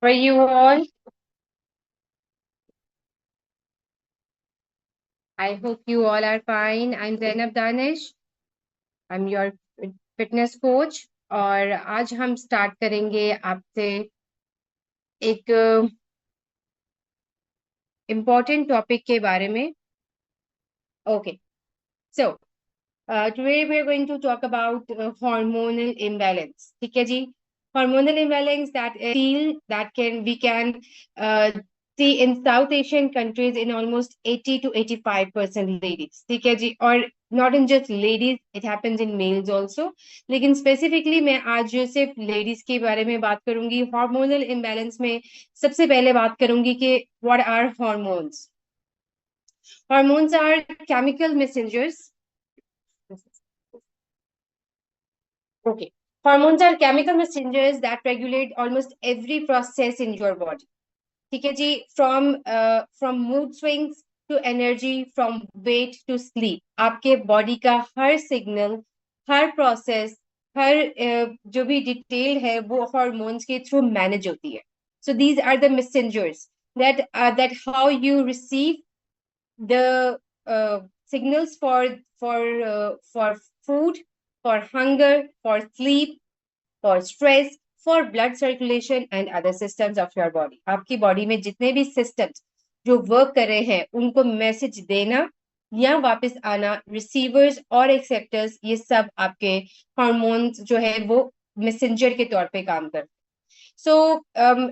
How are you all? I hope you all are fine. I'm Zainab Danish. I'm your fitness coach और आज हम start करेंगे आपसे एक इम्पोर्टेंट टॉपिक के बारे में. Okay, so today we are going to talk about hormonal imbalance. ठीक है जी. Hormonal imbalance that is feel that we can uh, see in South Asian countries in almost 80 to 85% ladies. ठीक है जी. और not in just ladies, it happens in males also. लेकिन specifically मैं आज सिर्फ ladies के बारे में बात करूंगी. Hormonal imbalance में सबसे पहले बात करूंगी कि what are hormones? Hormones are chemical messengers. Okay. Hormones are chemical messengers that regulate almost every process in your body. ठीक है जी. From mood swings to energy, from weight to sleep. आपके body का हर सिग्नल, हर process, हर जो भी detail है वो hormones के through manage होती है. So these are the messengers that how you receive the signals for food, for hunger, for sleep, for stress, for blood circulation and other systems of your body. आपकी body में जितने भी systems जो work कर रहे हैं उनको message देना या वापस आना, रिसीवर्स और एक्सेप्टर्स, ये सब आपके हार्मोन्स जो है वो मैसेंजर के तौर पे काम करते हैं. सो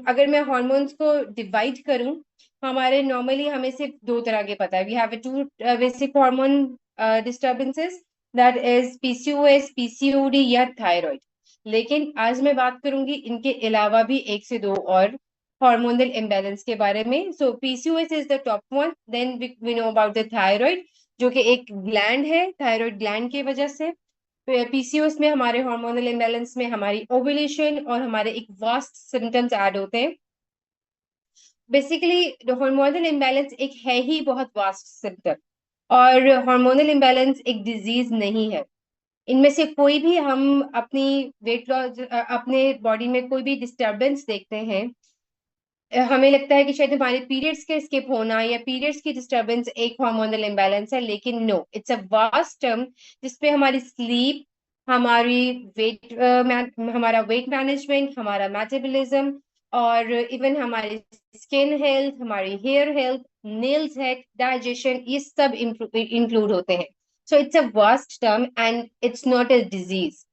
अगर मैं हॉर्मोन्स को डिवाइड करूं, हमारे नॉर्मली हमें सिर्फ दो तरह के पता है. We have two basic hormone disturbances, that is PCOS, PCOD या थायराइड. लेकिन आज मैं बात करूंगी इनके अलावा भी एक से दो और हार्मोनल इम्बैलेंस के बारे में. So PCOS is the top one. Then we know about the thyroid, जो कि एक ग्लैंड है. थायराइड ग्लैंड की वजह से पीसीओएस में हमारे हार्मोनल इम्बैलेंस में हमारी ओव्यूलेशन और हमारे एक वास्ट सिम्टम्स ऐड होते हैं. बेसिकली हार्मोनल इम्बैलेंस एक है ही बहुत वास्ट सिम्टम, और हार्मोनल इम्बैलेंस एक डिजीज नहीं है. इनमें से कोई भी हम अपनी वेट लॉस, अपने बॉडी में कोई भी डिस्टर्बेंस देखते हैं, हमें लगता है कि शायद हमारे पीरियड्स के स्किप होना या पीरियड्स की डिस्टर्बेंस एक हार्मोनल इम्बैलेंस है. लेकिन no, it's a vast term जिसपे हमारी स्लीप, हमारी वेट, हमारा वेट मैनेजमेंट, हमारा मेटाबॉलिज्म और इवन हमारी स्किन हेल्थ, हमारी hair health, nails health, digestion, ये सब इंक्लूड होते हैं. So it's a vast term and it's not a disease.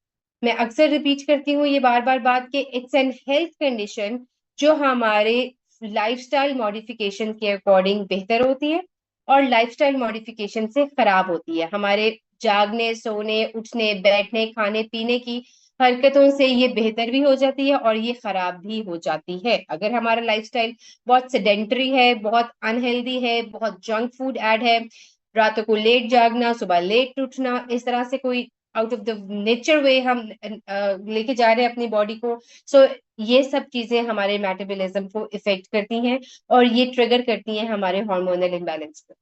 मैं अक्सर रिपीट करती हूँ ये बार बार बात कि इट्स एन हेल्थ कंडीशन जो हमारे लाइफस्टाइल मॉडिफिकेशन के अकॉर्डिंग बेहतर होती है और लाइफस्टाइल मॉडिफिकेशन से खराब होती है. हमारे जागने, सोने, उठने, बैठने, खाने पीने की हरकतों से ये बेहतर भी हो जाती है और ये खराब भी हो जाती है. अगर हमारा लाइफस्टाइल बहुत सेडेंटरी है, बहुत अनहेल्दी है, बहुत जंक फूड ऐड है, रातों को लेट जागना, सुबह लेट उठना, इस तरह से कोई आउट ऑफ द नेचर वे हम लेके जा रहे हैं अपनी बॉडी को. सो ये सब चीजें हमारे मेटाबॉलिज्म को इफेक्ट करती हैं और ये ट्रिगर करती हैं हमारे हार्मोनल इम्बैलेंस को.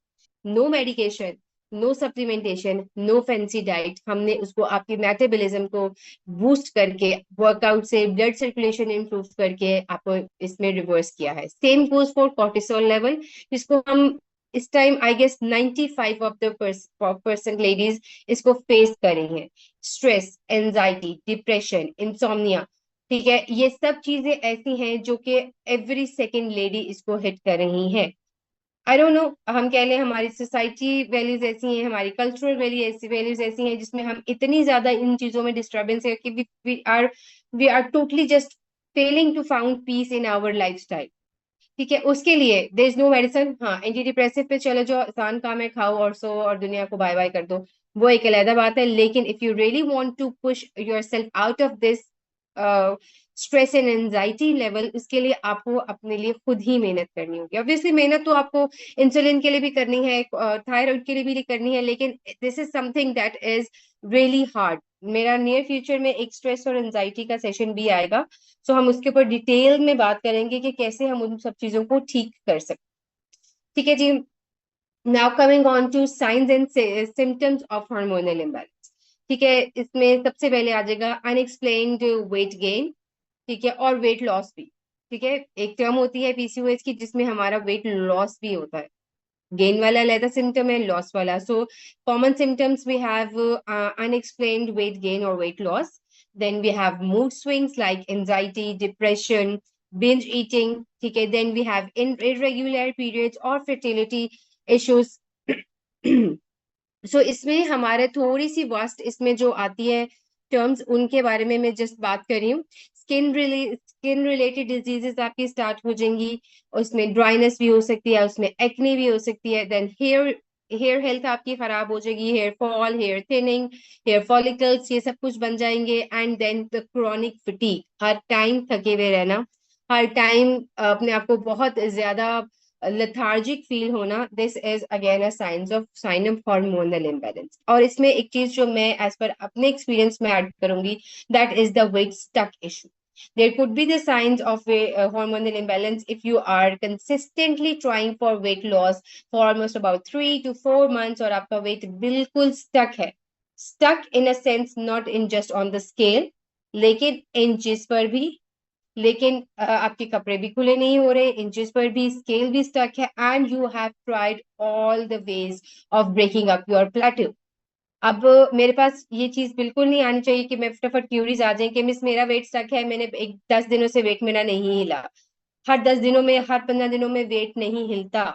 No medication, no supplementation, no fancy diet, हमने उसको आपके मेटाबॉलिज्म को बूस्ट करके, वर्कआउट से ब्लड सर्कुलेशन इंप्रूव करके आपको इसमें रिवर्स किया है. Same goes for cortisol level, जिसको हम इस time I guess 95 of the percent ladies इसको फेस कर रही हैं. स्ट्रेस, एंजाइटी, डिप्रेशन, इंसोम्निया, ठीक है, ये सब चीजें ऐसी हैं जो कि एवरी सेकेंड लेडी इसको हिट कर रही हैं. आई डोंट नो, हम कह लें हमारी सोसाइटी वैल्यूज ऐसी हैं, हमारी कल्चरल वैल्यूज ऐसी हैं जिसमें हम इतनी ज्यादा इन चीजों में डिस्टर्बेंस है कि we are totally just failing to found peace in our lifestyle. ठीक है, उसके लिए देयर इज नो मेडिसिन. हाँ, एंटी डिप्रेसिव पे चले जाओ, आसान काम है, खाओ और सो और दुनिया को बाय बाय कर दो, वो एक अलग बात है. लेकिन if you really want to push yourself out of this stress and anxiety level, उसके लिए आपको अपने लिए खुद ही मेहनत करनी होगी. ऑब्वियसली मेहनत तो आपको इंसुलिन के लिए भी करनी है, थायराइड के लिए भी करनी है, लेकिन this is something that is really hard. मेरा नियर फ्यूचर में एक स्ट्रेस और एंजाइटी का सेशन भी आएगा. सो हम उसके ऊपर डिटेल में बात करेंगे कि कैसे हम उन सब चीजों को ठीक कर सकते. ठीक है जी. Now coming on to signs and symptoms of hormonal imbalance. ठीक है, इसमें सबसे पहले आ जाएगा अनएक्सप्लेन्ड वेट गेन. ठीक है, और वेट लॉस भी. ठीक है, एक टर्म होती है पीसीओएस की जिसमें हमारा वेट लॉस भी होता है। गेन वाला अलग सिम्टम है, लॉस वाला। So common symptoms we have unexplained weight gain और weight loss, then we have mood swings like anxiety, depression, binge eating, ठीक है, then we have irregular periods और fertility issues। सो इसमें हमारे थोड़ी सी वास्ट इसमें जो आती है टर्म्स, उनके बारे में मैं जस्ट बात कर रही हूँ। स्किन रिलेटेड डिजीजेस आपकी स्टार्ट हो जाएंगी, उसमें ड्राइनेस भी हो सकती है, उसमें एक्ने भी हो सकती है। देन हेयर हेल्थ आपकी खराब हो जाएगी, hair fall, hair thinning, hair follicles, ये सब कुछ बन जाएंगे। And then the chronic fatigue, हर टाइम थके हुए रहना, हर टाइम अपने आप को बहुत ज्यादा लेथार्जिक फील होना, this is again a sign of hormonal imbalance. और इसमें एक चीज जो मैं एज पर अपने एक्सपीरियंस में ऐड करूंगी, that is the weight stuck issue. There could be the signs of a hormonal imbalance if you are consistently trying for weight loss for almost about 3 to 4 months और आपका weight बिल्कुल stuck है। Stuck in a sense not in just on the scale, लेकिन inches पर भी, लेकिन आपके कपड़े भी खुले नहीं हो रहे, इंचेस पर भी, स्केल भी स्टक है, and you have tried all the ways of breaking up your plateau. अब मेरे पास ये चीज बिल्कुल नहीं आनी चाहिए कि मैं फटाफट क्यूरीज आ जाए कि मिस मेरा वेट स्टक है, मैंने 10 दिनों से वेट मेरा नहीं हिला। हर 10 दिनों में, हर 15 दिनों में वेट नहीं हिलता।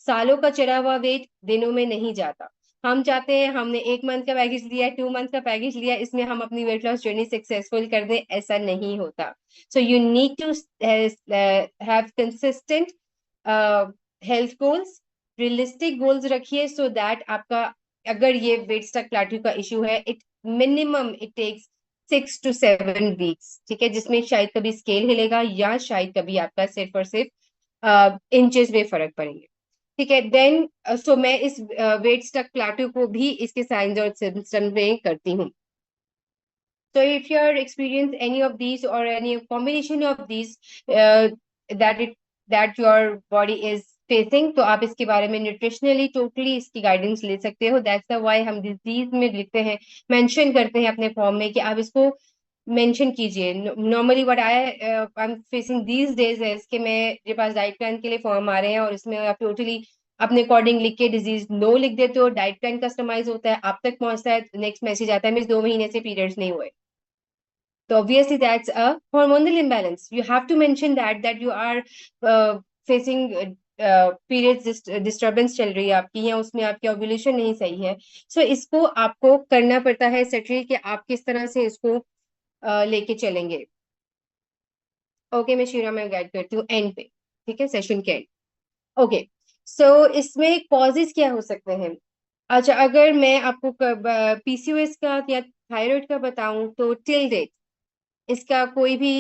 सालों का चढ़ा हुआ वेट दिनों में नहीं जाता। हम चाहते हैं हमने 1 मंथ का पैकेज लिया, 2 मंथ का पैकेज लिया, इसमें हम अपनी वेट लॉस जर्नी सक्सेसफुल कर दें, ऐसा नहीं होता। So you need to have consistent health goals, realistic goals रखिए, सो दैट आपका, अगर ये वेट स्टक प्लेटू का इशू है, it minimum it takes 6 to 7 weeks, ठीक है, जिसमें शायद कभी स्केल हिलेगा या शायद कभी आपका सिर्फ और सिर्फ इंचेस में फर्क पड़ेंगे। ठीक है, देन सो मैं इस वेट स्टक प्लेटू को भी इसके साइंस और सिम्टम्स में करती हूँ। So if you are experience any of these or any combination of these that it that your body is facing, तो आप इसके बारे में न्यूट्रिशनली टोटली इसकी गाइडेंस ले सकते हो। दैट्स द व्हाई हम डिजीज में लिखते हैं, मेंशन करते हैं अपने फॉर्म में कि आप इसको मेंशन कीजिए। Normally what I am facing these days है कि मेरे पास डाइट प्लान के लिए फॉर्म आ रहे हैं और इसमें आप टोटली अपने अकॉर्डिंग लिख के डिजीज नो लिख देते हो, डाइट प्लान कस्टमाइज होता है, आप तक पहुंचता है, नेक्स्ट मैसेज आता है मिस 2 महीने से पीरियड्स नहीं हुए। So obviously that's a hormonal imbalance. You have to mention that you are facing periods disturbance चल रही है आपकी, या उसमें आपकी ओव्यूलेशन नहीं सही है। सो इसको आपको करना पड़ता है सेटल कि आप किस तरह से इसको लेके चलेंगे। ओके, मैं शिरा में गाइड करती हूँ एंड पे, ठीक है, सेशन के एंड। ओके, सो इसमें कॉजेज क्या हो सकते हैं? अच्छा, अगर मैं आपको पीसीओएस का या थायराइड का बताऊं तो टिल डेट इसका कोई भी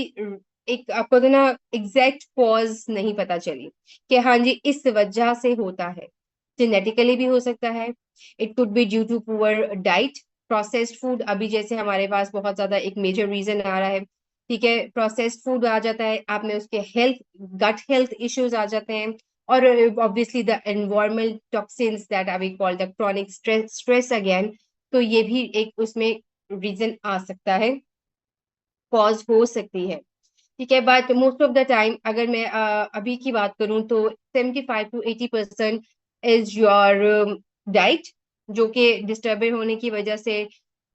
एक आपको तो ना एग्जैक्ट कॉज नहीं पता चली कि हाँ जी इस वजह से होता है। जेनेटिकली भी हो सकता है, it could be due to poor diet, processed food, अभी जैसे हमारे पास बहुत ज्यादा एक मेजर रीजन आ रहा है, ठीक है, प्रोसेस्ड फूड आ जाता है, आप में उसके हेल्थ, गट हेल्थ इश्यूज आ जाते हैं, और obviously the environment toxins that are we call the chronic stress again, तो ये भी एक उसमें रीजन आ सकता है, कॉज हो सकती है। ठीक है, but most of the time अगर मैं अभी की बात करूं तो 75 to 80% इज योर डाइट, जो कि डिस्टर्ब होने की वजह से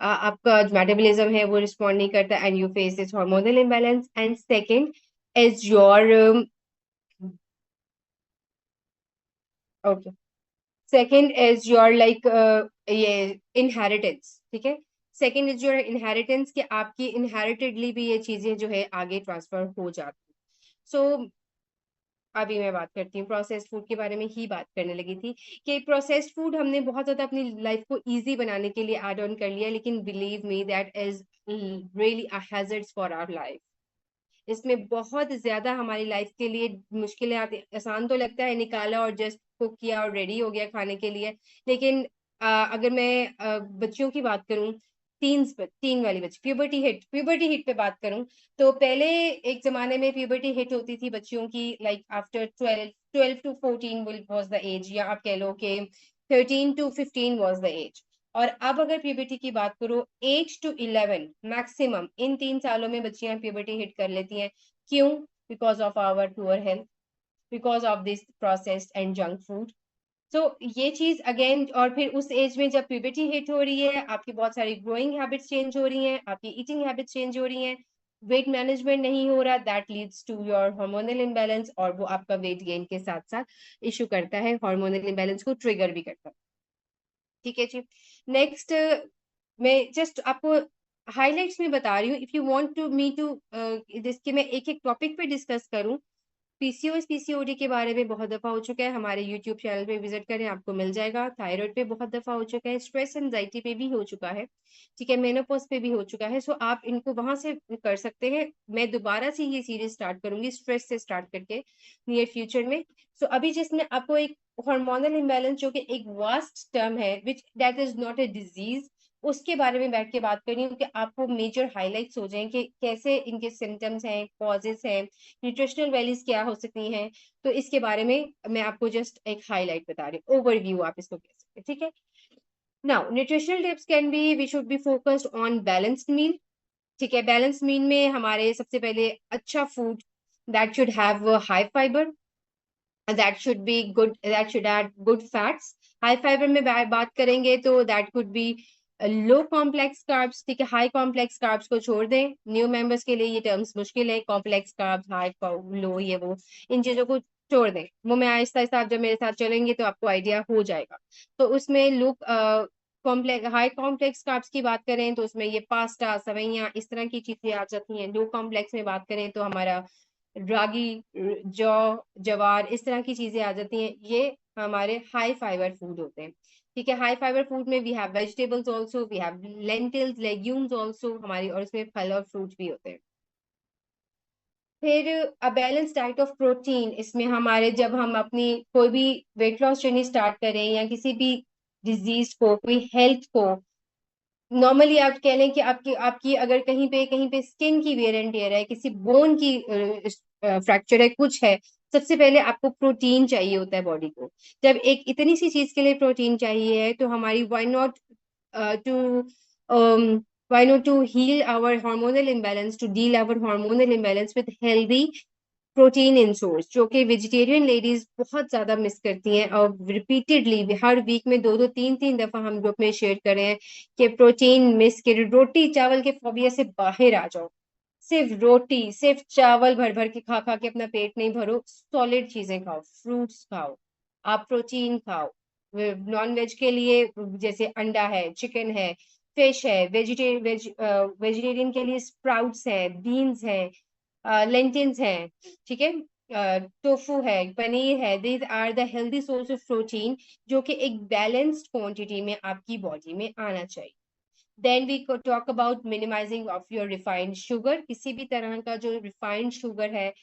आपका जो मेटाबॉलिज्म है वो रिस्पॉन्ड नहीं करता and you face this hormonal imbalance. And second is your okay, second is your like ये इनहेरिटेंस, ठीक है, सेकंड इज योर इनहेरिटेंस कि आपकी इनहेरिटेडली भी ये चीजें जो है आगे ट्रांसफर हो जाती। सो अभी मैं बात करती हूँ प्रोसेस्ड फूड के बारे में ही बात करने लगी थी कि प्रोसेस्ड फूड हमने बहुत ज्यादा अपनी लाइफ को इजी बनाने के लिए ऐड ऑन कर लिया, लेकिन believe me that is really a hazards for our life. इसमें बहुत ज्यादा हमारी लाइफ के लिए मुश्किलें आती, आसान तो लगता है निकाला और जस्ट कुक किया और रेडी हो गया खाने के लिए, लेकिन अगर मैं बच्चियों की बात करूं, टीन वाली बच्ची, प्यूबर्टी हिट पे बात करूं, तो पहले एक जमाने में प्यूबर्टी हिट होती थी बच्चियों की like after 12 to 14 was the age, या आप कह लो कि 13 to 15 वॉज द एज। और अब अगर प्यूबर्टी की बात करो 8 to 11 मैक्सिमम, इन 3 सालों में बच्चियां प्यूबर्टी हिट कर लेती हैं। क्यों? because of our poor health, because of this processed and junk food. So ये चीज अगेन, और फिर उस एज में जब प्यूबर्टी हिट हो रही है, आपकी बहुत सारी ग्रोइंग हैबिट्स चेंज हो रही हैं, आपकी ईटिंग हैबिट्स चेंज हो रही हैं, वेट मैनेजमेंट नहीं हो रहा, that leads to your hormonal imbalance, और वो आपका वेट गेन के साथ साथ इशू करता है, हार्मोनल इम्बैलेंस को ट्रिगर भी करता है। ठीक है जी। नेक्स्ट, मैं जस्ट आपको हाइलाइट्स में बता रही हूँ, if you want to me to जिसके मैं एक एक टॉपिक पे डिस्कस करूँ। पीसीओएस पीसीओडी के बारे में बहुत दफा हो चुका है, हमारे यूट्यूब चैनल पे विजिट करें, आपको मिल जाएगा। थायराइड पे बहुत दफा हो चुका है, स्ट्रेस एंजाइटी पे भी हो चुका है, ठीक है, मेनोपॉज पे भी हो चुका है। सो आप इनको वहां से कर सकते हैं। मैं दोबारा से ये सीरीज स्टार्ट करूंगी स्ट्रेस से स्टार्ट करके नियर फ्यूचर में। सो अभी जिसमें आपको एक हार्मोनल इम्बैलेंस, जो कि एक वास्ट टर्म है, which that is not a disease, उसके बारे में बैठ के बात करनी है कि आपको मेजर हाईलाइट्स हो जाएं कि कैसे इनके सिम्टम्स हैं, कॉजेस हैं, न्यूट्रिशनल वैल्यूज क्या हो सकती हैं। तो इसके बारे में मैं आपको जस्ट एक हाईलाइट बता रही हूँ, ओवरव्यू आप इसको कह सकते हैं, ठीक है। Now nutritional tips can be, we should be focused on balanced meal, ठीक है। बैलेंस मील में हमारे सबसे पहले अच्छा food, that should have high fibre, that should be good, that should add good fats. High fibre में बात करेंगे तो that could be low complex carbs, ठीक है। हाई कॉम्प्लेक्स कार्ब्स को छोड़ दें, न्यू मेंबर्स के लिए ये टर्म्स मुश्किल है, कॉम्प्लेक्स कार्ब्स, हाई, लो, ये वो, इन चीजों को छोड़ दें। वो मैं आहिस्ता आहिस्ता आप जब मेरे साथ चलेंगे तो आपको आइडिया हो जाएगा। तो उसमें look complex, high complex carbs की बात करें तो उसमें ये पास्ता, सवैयां, इस तरह की चीजें आ जाती हैं। लो कॉम्प्लेक्स में बात करें तो हमारा रागी, जौ, जवार, इस तरह की चीजें आ जाती हैं। ये हमारे हाई फाइबर फूड होते हैं, ठीक है। हाई फाइबर फूड में we have vegetables also, we have lentils, legumes also हमारी, और उसमें फल और फ्रूट भी होते हैं। फिर a balance diet of protein, इसमें हमारे जब हम अपनी कोई भी वेट लॉस जर्नी स्टार्ट करें या किसी भी डिजीज को, कोई हेल्थ को, नॉर्मली आप कह लें कि आपकी आपकी अगर कहीं पे स्किन की वेयर एंड टेयर है, किसी बोन की फ्रैक्चर है, कुछ है, सबसे पहले आपको प्रोटीन चाहिए होता है बॉडी को। जब एक इतनी सी चीज के लिए प्रोटीन चाहिए है तो हमारी to why not to heal our hormonal imbalance, to deal our hormonal imbalance with healthy protein in source, जो कि वेजिटेरियन लेडीज बहुत ज्यादा मिस करती हैं, और रिपीटेडली हर वीक में 2-2 3-3 दफा हम ग्रुप में शेयर कर रहे हैं कि प्रोटीन मिस कर, रोटी चावल के फोबिया से बाहर आ जाओ। सिर्फ रोटी, सिर्फ चावल भर भर के खा खा के अपना पेट नहीं भरो, सॉलिड चीजें खाओ, फ्रूट्स खाओ, आप प्रोटीन खाओ। नॉन वेज के लिए जैसे अंडा है, चिकन है, फिश है, वेजिटेरियन के लिए स्प्राउट्स है, बीन्स है, लेंटिल्स हैं, ठीक है, टोफू है, पनीर है। These are the healthy source of protein, जो कि एक बैलेंस्ड क्वांटिटी में आपकी बॉडी में आना चाहिए। Then we talk about minimising of your refined sugar, किसी भी तरह का जो रिफाइंड शुगर है,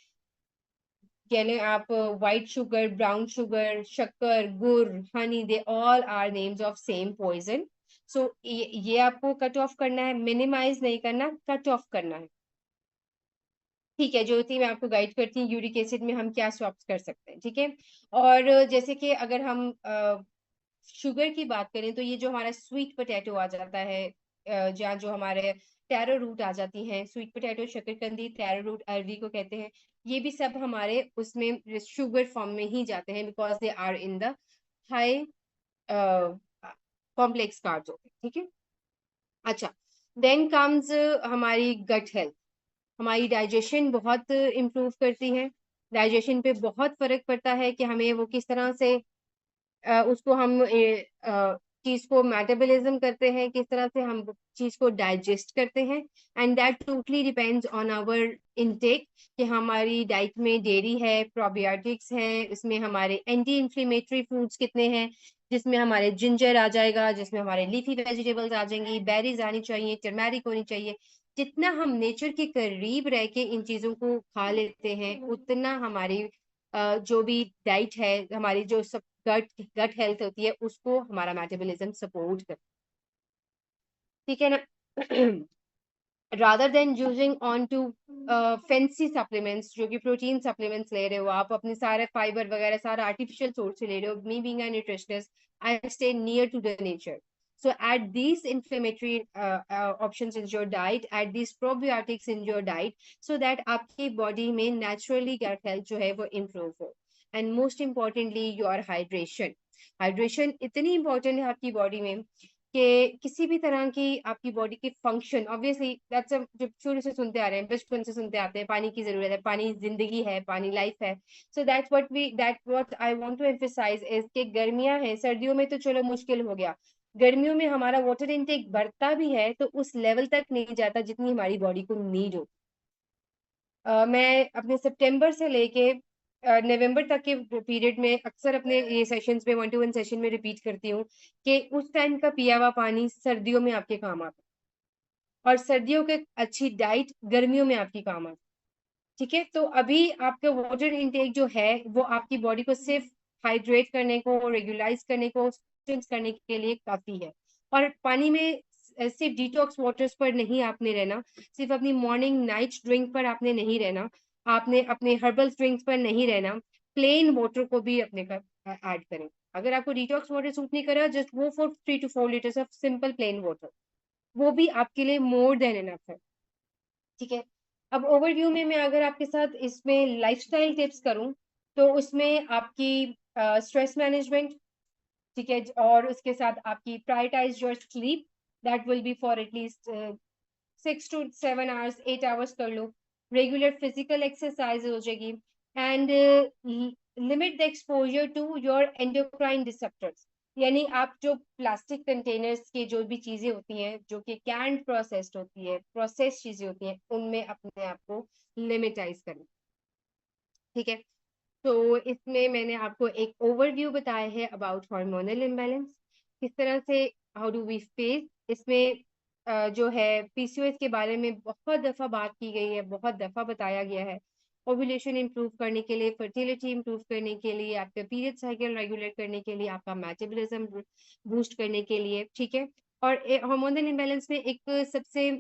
यानी आप व्हाइट शुगर, ब्राउन शुगर, शक्कर, गुड़, honey, they all are names of same poison. So ये आपको कट ऑफ करना है, मिनिमाइज नहीं करना, कट ऑफ करना है, ठीक है। ज्योति, मैं आपको गाइड करती हूँ यूरिक एसिड में हम क्या स्वैप कर सकते हैं, ठीक है। और जैसे कि अगर हम शुगर की बात करें तो ये जो हमारा स्वीट पोटैटो आ जाता है, जहाँ जो हमारे टैरो रूट आ जाती हैं, स्वीट पोटैटो, शकरकंदी, टैरो रूट, अरवी को कहते हैं, ये भी सब हमारे उसमें शुगर फॉर्म में ही जाते हैं, because they are in the high complex carbs होते हैं, ठीक है। अच्छा, देन कम्स हमारी गट हेल्थ, हमारी डाइजेशन बहुत इम्प्रूव करती है। डाइजेशन पे बहुत फर्क पड़ता है कि हमें वो किस तरह से उसको हम चीज को मेटाबॉलिज्म करते हैं, किस तरह से हम चीज को डाइजेस्ट करते हैं। And that totally depends on our intake, कि हमारी डाइट में डेयरी है, प्रोबायोटिक्स है, इसमें हमारे एंटी इंफ्लेमेटरी फूड्स कितने हैं, जिसमें हमारे जिंजर आ जाएगा, जिसमें हमारे लीफी वेजिटेबल्स आ जाएंगी, बेरीज आनी चाहिए, टर्मेरिक होनी चाहिए। जितना हम नेचर के करीब रह के इन चीजों को खा लेते हैं, उतना हमारी जो भी डाइट है, हमारी जो सब गट गट हेल्थ होती है, उसको हमारा मेटाबॉलिज्म सपोर्ट कर, ठीक है ना। Rather than using on to fancy supplements, जो कि प्रोटीन सप्लीमेंट्स ले रहे हो आप, अपने सारे फाइबर वगैरह सारा आर्टिफिशियल सोर्स से ले रहे हो, me being a nutritionist, I stay near to the nature. So add these inflammatory options in your diet, add these probiotics in your diet, so that आपकी body में naturally gut health जो है वो improve हो. And most importantly, your hydration. Hydration इतनी important है आपकी body में कि किसी भी तरह की आपकी बॉडी की फंक्शन, ऑब्वियसली दैट्स जब शुरू से सुनते आ रहे हैं, बचपन से सुनते आते हैं, पानी की जरूरत है, पानी जिंदगी है, पानी लाइफ है. So that what I want to emphasise is कि गर्मियां हैं, सर्दियों में तो चलो मुश्किल हो गया, गर्मियों में हमारा वाटर इनटेक बढ़ता भी है तो उस लेवल तक नहीं जाता जितनी हमारी बॉडी को नीड हो. मैं अपने सितंबर से लेके नवंबर तक के पीरियड में अक्सर अपने ये सेशंस में 1-to-1 सेशन में रिपीट करती हूँ कि उस टाइम का पिया हुआ पानी सर्दियों में आपके काम आता है, और सर्दियों के अच्छी डाइट गर्मियों में आपकी काम आती है. ठीक है, तो अभी आपका वाटर इनटेक जो है वो आपकी बॉडी को सिर्फ हाइड्रेट करने को, रेगुलाइज करने को, करने के लिए काफी है. और पानी में सिर्फ डिटॉक्स वाटर्स पर नहीं आपने रहना, सिर्फ अपनी मॉर्निंग नाइट ड्रिंक पर आपने नहीं रहना, आपने अपने हर्बल ड्रिंक्स पर नहीं रहना, प्लेन वाटर को भी अपने का ऐड करें. अगर आपको डिटॉक्स वाटर सूट नहीं कर रहा, just go for 3 to 4 litres of simple plain water, वो भी आपके लिए मोर देन इनफ है. ठीक है, अब ओवरव्यू में मैं अगर आपके साथ इसमें लाइफस्टाइल टिप्स करूं तो उसमें आपकी स्ट्रेस मैनेजमेंट, ठीक है, और उसके साथ आपकी prioritise your sleep, that will be for at least 6 to 7 hours, 8 hours कर लो. रेगुलर फिजिकल एक्सरसाइज हो जाएगी. And limit the exposure to your endocrine disruptors, यानी आप जो प्लास्टिक कंटेनर्स की जो भी चीजें होती हैं जो कि कैंड प्रोसेस्ड होती है, प्रोसेस चीजें होती हैं, उनमें अपने आप को लिमिटाइज करें. ठीक है, तो इसमें मैंने आपको एक ओवरव्यू बताया है अबाउट हार्मोनल इम्बैलेंस, किस तरह से हाउ डू वी फेस. इसमें जो है पीसीओएस के बारे में बहुत दफा बात की गई है, बहुत दफा बताया गया है. ओव्यूलेशन इंप्रूव करने के लिए, फर्टिलिटी इंप्रूव करने के लिए, आपका पीरियड साइकिल रेगुलेट करने के लिए, आपका मेटाबॉलिज्म बूस्ट करने के लिए. ठीक है, और हार्मोनल इम्बैलेंस में एक सबसे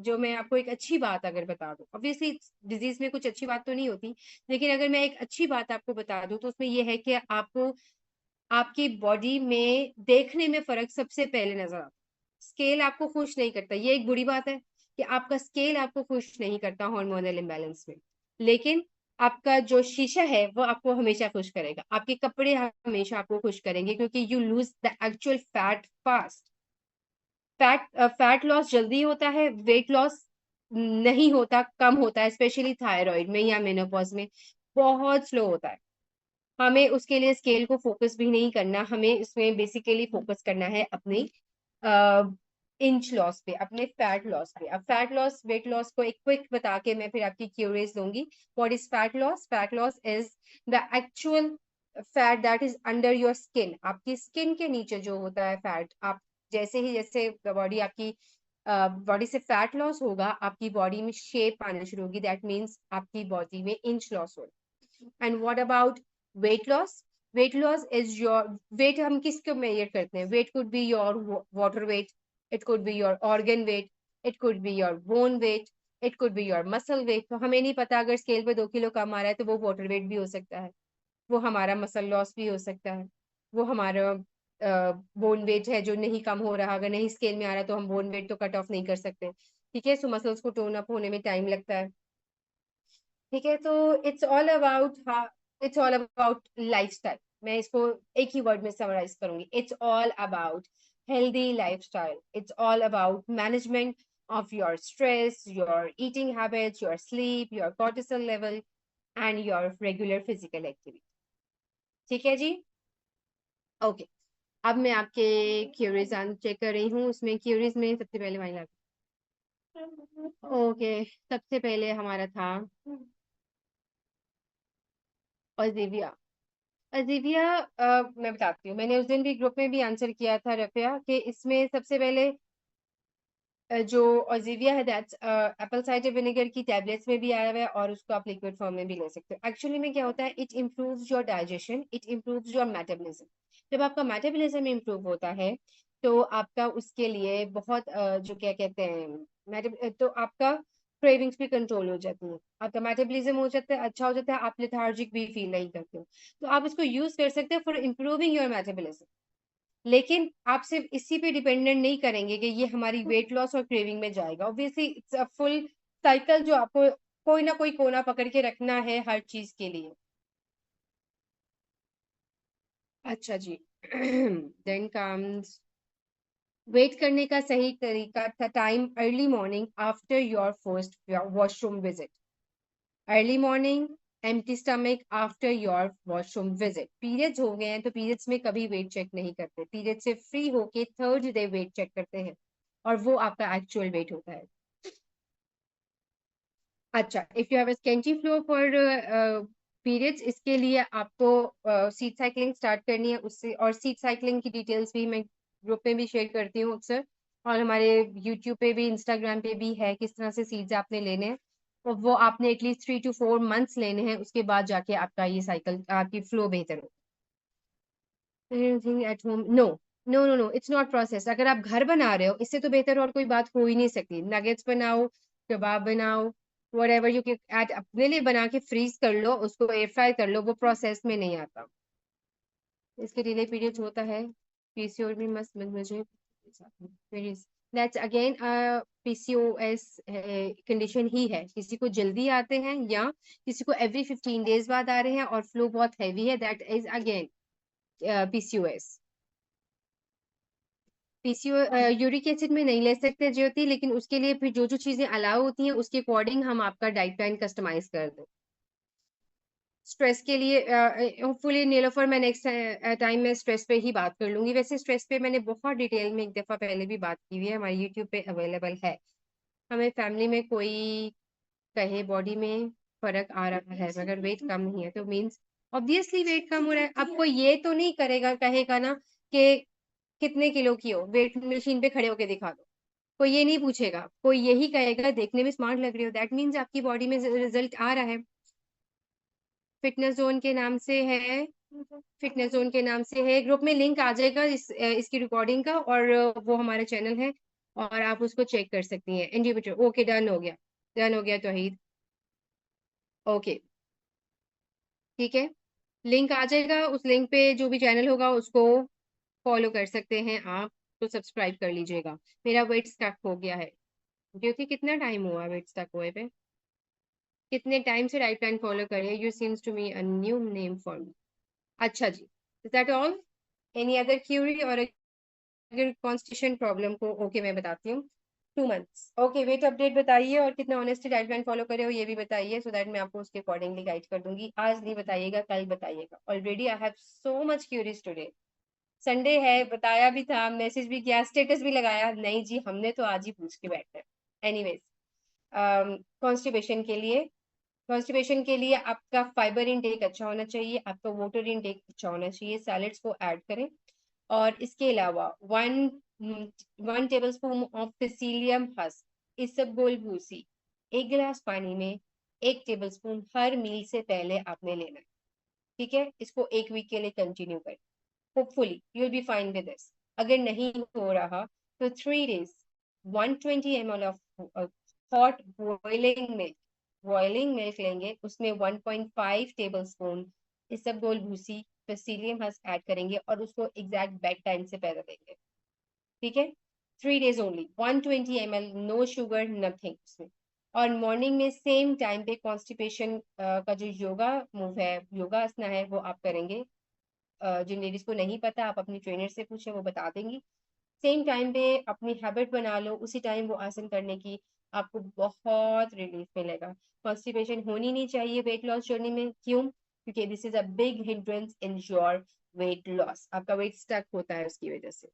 जो मैं आपको एक अच्छी बात अगर बता दूं, ऑब्वियसली डिजीज में कुछ अच्छी बात तो नहीं होती, लेकिन अगर मैं एक अच्छी बात आपको बता दूं तो उसमें यह है कि आपको आपकी बॉडी में देखने में फर्क सबसे पहले नजर आता है. स्केल आपको खुश नहीं करता, ये एक बुरी बात है कि आपका स्केल आपको खुश नहीं करता हार्मोनल इम्बैलेंस में, लेकिन आपका जो शीशा है वो आपको हमेशा खुश करेगा, आपके कपड़े हमेशा आपको खुश करेंगे, क्योंकि you lose the actual fat fast. Fat loss जल्दी होता है, वेट लॉस नहीं होता, कम होता है, स्पेशली थायराइड में या मेनोपॉज में बहुत स्लो होता है. हमें उसके लिए स्केल को फोकस भी नहीं करना, हमें इसमें बेसिकली फोकस करना है अपनी इंच लॉस पे, अपने फैट लॉस पे. अब फैट लॉस वेट लॉस को एक क्विक बता के मैं फिर आपकी क्यूरीज दूंगी. What is fat loss? Fat loss is the actual fat that is under your skin. आपकी स्किन के नीचे जो होता है फैट, आप जैसे बॉडी आपकी बॉडी से फैट लॉस होगा, आपकी बॉडी में शेप आना शुरू होगी, दैट मीन्स आपकी बॉडी में इंच लॉस होगा. And what about weight loss? Weight loss is your weight. हम किसको मेजर करते हैं? Weight could be your water weight, it could be your organ weight, it could be your bone weight, it could be your muscle weight. तो हमें नहीं पता, अगर scale पे 2 किलो कम आ रहा है तो वो वाटर वेट भी हो सकता है, वो हमारा मसल लॉस भी हो सकता है, वो हमारा बोन वेट है जो नहीं कम हो रहा. अगर नहीं स्केल में आ रहा तो हम बोन वेट तो कट ऑफ नहीं कर सकते. ठीक है, सो मसल्स को टोन अप होने में टाइम लगता है. ठीक है, तो इट्स ऑल अबाउट लाइफस्टाइल. मैं इसको एक ही वर्ड में समराइज करूंगी, it's all about healthy lifestyle. It's all about management of your stress, your eating habits, your sleep, your cortisol level, and your regular physical activity. ठीक है जी, okay. अब मैं आपके क्यूरीज चेक कर रही हूँ. उसमें क्यूरीज में सबसे पहले वही ओके, सबसे पहले हमारा था अजीविया. अजीविया मैं बताती हूँ, मैंने उस दिन भी ग्रुप में भी आंसर किया था रफिया, कि इसमें सबसे पहले जो ऑजिविया है दैट्स एप्पल साइडर विनेगर की टैबलेट्स में भी आया हुआ है, और उसको आप लिक्विड फॉर्म में भी ले सकते हो. एक्चुअली में क्या होता है, it improves your digestion, it improves your metabolism. जब आपका मेटाबॉलिज्म इम्प्रूव होता है तो आपका उसके लिए बहुत जो क्या कहते हैं, तो आपका क्रेविंग्स भी कंट्रोल हो जाती है, आपका मेटाबॉलिज्म हो जाता है, अच्छा हो जाता है, आप लेथार्जिक भी फील नहीं करते हो. तो आप इसको यूज कर सकते हैं फॉर इम्प्रूविंग योर मेटाबॉलिज्म. लेकिन आप सिर्फ इसी पे डिपेंडेंट नहीं करेंगे कि ये हमारी वेट लॉस और क्रेविंग में जाएगा। Obviously it's a full cycle जो आपको कोई ना कोई कोना पकड़ के रखना है हर चीज के लिए। अच्छा जी। देन कम्स वेट करने का सही तरीका था time early morning after your first washroom visit. Early morning empty stomach after your washroom visit. Periods हो गए हैं तो पीरियड्स में कभी वेट चेक नहीं करते, पीरियड से फ्री होके थर्ड डे वेट चेक करते हैं और वो आपका एक्चुअल वेट होता है। अच्छा, if you have a scanty flow for periods, इसके लिए आपको सीट साइकिलिंग स्टार्ट करनी है उससे, और सीट साइकिलिंग की डिटेल्स भी मैं ग्रुप में भी शेयर करती हूँ अक्सर, और हमारे यूट्यूब पे भी इंस्टाग्राम पे भी है किस तरह से सीड्स आपने लेने हैं। और वो आपने एटलीस्ट 3 to 4 months लेने हैं, उसके बाद जाके आपका ये साइकिल आपकी फ्लो बेहतर हो। At home, no no no no, it's not process. अगर आप घर बना रहे हो इससे तो बेहतर और कोई बात हो ही नहीं सकती। नगेट्स बनाओ, कबाब बनाओ, whatever you can add, अपने लिए बना के फ्रीज कर लो, उसको एयर फ्राई कर लो, वो प्रोसेस में नहीं आता। इसके डिले पीरियड होता है, पीसीओएस भी मस्त मुझे दैट्स अगेन पीसीओएस कंडीशन ही है। किसी को जल्दी आते हैं या किसी को एवरी 15 days बाद आ रहे हैं और फ्लो बहुत हैवी है, that is again PCOS. PCO uric acid में नहीं ले सकते ज्योति, लेकिन उसके लिए फिर जो जो चीजें अलाउ होती हैं उसके अकॉर्डिंग हम आपका डाइट प्लान कस्टमाइज कर दें। स्ट्रेस के लिए होपफुली नीलोफर मैं नेक्स्ट टाइम में स्ट्रेस पे ही बात कर लूंगी। वैसे स्ट्रेस पे मैंने बहुत डिटेल में एक दफा पहले भी बात की हुई है, हमारे यूट्यूब पे अवेलेबल है। हमें फैमिली में कोई कहे बॉडी में फर्क आ रहा है मगर वेट कम नहीं है तो मीन्स ऑब्वियसली वेट कम हो रहा है। अब कोई ये तो नहीं करेगा, कहेगा ना कि कितने किलो की हो, वेट मशीन पे खड़े होके दिखा दो। कोई ये नहीं पूछेगा, कोई यही कहेगा देखने में स्मार्ट लग रही हो, दैट मीन्स आपकी बॉडी में रिजल्ट आ रहा है। फिटनेस जोन के नाम से है, फिटनेस जोन के नाम से है, ग्रुप में लिंक आ जाएगा इसकी रिकॉर्डिंग का, और वो हमारा चैनल है और आप उसको चेक कर सकती हैं इंडिविजुअल। ओके, डन हो गया, डन हो गया तौहीद। ओके, ठीक है, लिंक आ जाएगा, उस लिंक पे जो भी चैनल होगा उसको फॉलो कर सकते हैं आप, तो सब्सक्राइब कर लीजिएगा। मेरा वेट स्टक हो गया है क्योंकि कितना टाइम हुआ वेट स्टक हुए पे, कितने टाइम से डाइट प्लान फॉलो करिए, you seems to me a new name for me. अच्छा जी, is that all? Any other query? और अगर कॉन्स्टिपेशन प्रॉब्लम को ओके मैं बताती हूँ। 2 months, ओके, वेट अपडेट बताइए और कितना ऑनेस्टी डाइट प्लान फॉलो करे हो ये भी बताइए, सो दैट मैं आपको उसके अकॉर्डिंगली गाइड कर दूंगी। आज नहीं बताइएगा, कल बताइएगा। Already I have so much queries today, Sunday है, बताया भी था, मैसेज भी किया, स्टेटस भी लगाया, नहीं जी हमने तो आज ही पूछ के बैठे हैं। एनीवेज, कॉन्स्टिपेशन के लिए, कॉन्स्टिपेशन के लिए आपका फाइबर इनटेक अच्छा होना चाहिए, आपका वाटर इनटेक अच्छा होना चाहिए, सैलेड्स को ऐड करें। और इसके अलावा 1 टेबल स्पून ऑफ फिसीलियम हस्क, इसबगोल भूसी, 1 गिलास पानी में 1 टेबल स्पून हर मील से पहले आपने लेना है। ठीक है, इसको 1 वीक के लिए कंटिन्यू करें, hopefully you will be fine with this. अगर नहीं हो रहा तो 3 days 120 ml of hot boiling milk लेंगे, उसमें 1.5 टेबल स्पून इसबगोल भूसी पेसिलियम हस्क ऐड करेंगे और उसको एग्जैक्ट बेड टाइम से पहले देंगे। ठीक है, 3 days only, 120 ml, no sugar nothing उसमें। और मॉर्निंग में सेम टाइम पे कॉन्स्टिपेशन का जो योगा मूव है, योगा आसना है, वो आप करेंगे। जिन लेडीज को नहीं पता आप अपनी ट्रेनर से पूछे, वो बता देंगी। सेम टाइम पे अपनी हैबिट बना लो उसी टाइम वो आसन करने की, आपको बहुत रिलीफ मिलेगा। कॉन्स्टिपेशन होनी नहीं चाहिए वेट लॉस जर्नी में, क्यों? क्योंकि this is a big hindrance in your weight loss, आपका वेट स्टक होता है उसकी वजह से।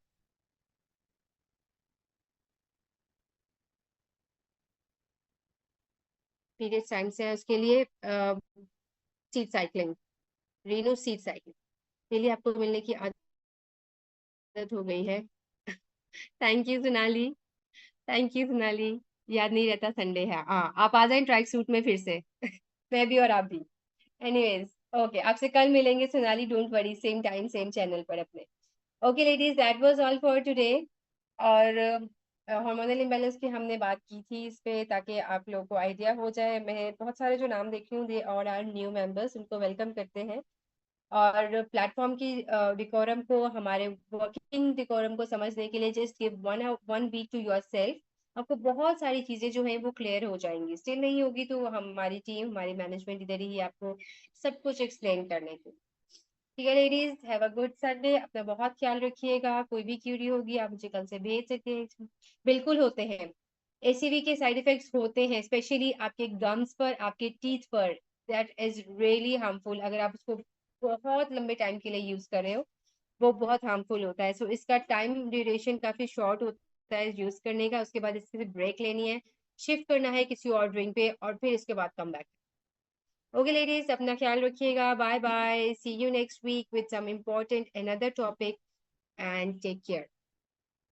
पीरियड टाइम से है उसके लिए seat cycling, Reno seat cycling daily आपको मिलने की आदत हो गई है। Thank you Sonali, thank you Sonali. याद नहीं रहता संडे है, हाँ आप आ जाए ट्रैक सूट में फिर से। मैं भी और आप भी। एनीवेज, ओके, आपसे कल मिलेंगे Sonali, don't worry, same time same channel पर अपने। Okay ladies, that was all for today. और हार्मोनल इम्बैलेंस की हमने बात की थी इस पे, ताकि आप लोगों को आइडिया हो जाए। मैं बहुत सारे जो नाम देख रही हूँ दे और आर न्यू मेंबर्स, उनको वेलकम करते हैं। और प्लेटफॉर्म की डिकोरम को, हमारे वर्किंग डिकोरम को समझने के लिए just give one week to yourself. आपको बहुत सारी चीजें जो हैं वो क्लियर हो जाएंगी। स्टिल नहीं होगी तो हमारी टीम, हमारी मैनेजमेंट इधर ही है आपको सब कुछ एक्सप्लेन करने की। ठीक है ladies, have a good Sunday, अपना बहुत ख्याल रखिएगा। कोई भी क्यूरी होगी आप मुझे कल से भेज सकते हैं। बिल्कुल होते हैं, एसीवी के साइड इफेक्ट्स होते हैं, स्पेशली आपके गम्स पर, आपके टीथ पर। That is really harmful. अगर आप उसको बहुत लंबे टाइम के लिए यूज कर रहे हो, वो बहुत हार्मफुल होता है। सो इसका टाइम ड्यूरेशन काफी शॉर्ट होता है यूज करने का। उसके बाद इससे ब्रेक लेनी है, शिफ्ट करना है किसी और ड्रिंक पे, और फिर इसके बाद कम बैक। ओके लेडीज, अपना ख्याल रखिएगा। Bye bye, see you next week with some important another topic, and take care.